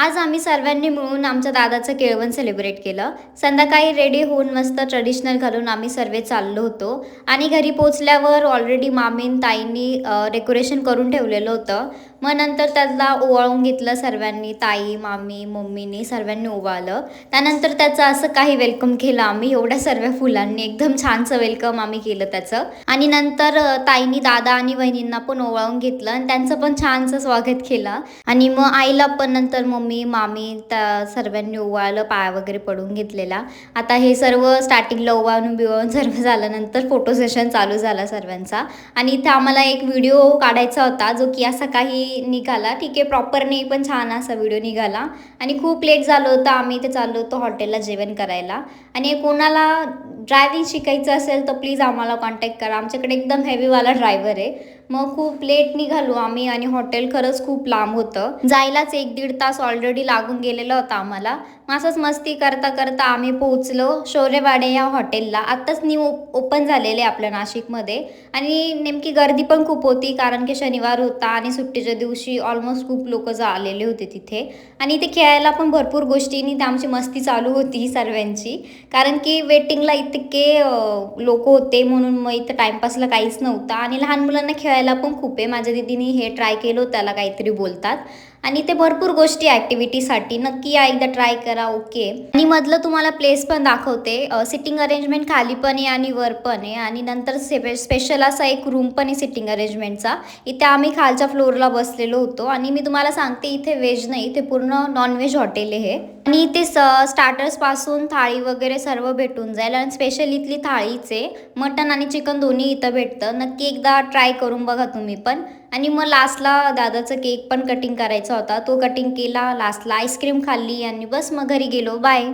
आज आम्ही सर्वांनी मिळून आमच्या दादाचं केळवण सेलिब्रेट केलं. संध्याकाळी रेडी होऊन मस्त ट्रेडिशनल घालून आम्ही सर्व चाललो होतो आणि घरी पोहोचल्यावर ऑलरेडी मामीन ताईंनी डेकोरेशन करून ठेवलेलं होतं. मग नंतर त्याला ओवाळून घेतलं सर्वांनी, ताई, मामी, मम्मीनी सर्वांनी ओवाळलं. त्यानंतर त्याचं असं काही वेलकम केलं आम्ही एवढ्या सर्व फुलांनी, एकदम छानसं वेलकम आम्ही केलं त्याचं. आणि नंतर ताईंनी दादा आणि वहिनींना पण ओवाळून घेतलं आणि त्यांचं पण छानसं स्वागत केलं. आणि मग आईला पण नंतर मम्मी, मामी त्या सर्वांनी ओवाळलं, पाया वगैरे पडून घेतलेला. आता हे सर्व स्टार्टिंगला ओवाळून बिवाळून सर्व झाल्यानंतर फोटो सेशन चालू झाला सर्वांचा. आणि इथे आम्हाला एक व्हिडिओ काढायचा होता जो की असा काही निघाला. ठीक आहे, प्रॉपर नाही पण छान असा व्हिडिओ निघाला. आणि खूप लेट झालं होतं, आम्ही इथे चाललो होतो हॉटेलला जेवण करायला. आणि कोणाला ड्रायव्हिंग शिकायचं असेल तर प्लीज आम्हाला कॉन्टॅक्ट करा, आमच्याकडे एकदम हेवीवाला ड्रायव्हर आहे. मग खूप लेट निघालो आम्ही आणि हॉटेल खरंच खूप लांब होतं, जायलाच 1-1.5 तास ऑलरेडी लागून गेलेला होता आम्हाला. मग असंच मस्ती करता करता आम्ही पोहोचलो शौर्यवाडे या हॉटेलला. आत्ताच न्यू ओपन झालेले आपल्या नाशिकमध्ये. आणि नेमकी गर्दी पण खूप होती कारण की शनिवार होता आणि सुट्टीच्या दिवशी ऑलमोस्ट खूप लोक आलेले होते तिथे. आणि इथे खेळायला पण भरपूर गोष्टींनी ते आमची मस्ती चालू होती सर्वांची, कारण की वेटिंगला इतके लोक होते म्हणून मग इथं टाईमपासला काहीच नव्हतं. आणि लहान मुलांना खेळायला पण खूप आहे. माझ्या दीदीने हे ट्राय केलं, त्याला काहीतरी बोलतात. आणि ते भरपूर गोष्टी ॲक्टिव्हिटीसाठी, नक्की या एकदा ट्राय करा. ओके. आणि मधलं तुम्हाला प्लेस पण दाखवते. सिटिंग अरेंजमेंट खाली पण आहे आणि वर पण आहे. आणि नंतर स्पेशल असा एक रूम पण आहे सिटिंग अरेंजमेंटचा. इथे आम्ही खालच्या फ्लोअरला बसलेलो होतो. आणि मी तुम्हाला सांगते इथे व्हेज नाही, इथे पूर्ण नॉनव्हेज हॉटेल आहे. आणि इथे स्टार्टर्सपासून थाळी वगैरे सर्व भेटून जाईल. आणि स्पेशल इथली थाळीच आहे, मटन आणि चिकन दोन्ही इथं भेटतं. नक्की एकदा ट्राय करून बघा तुम्ही पण. आणि मग लास्टला दादाचा केक पण कटिंग करायचा होता, तो कटिंग केला. लास्टला आईस्क्रीम खाल्ली आणि बस मग घरी गेलो. बाय.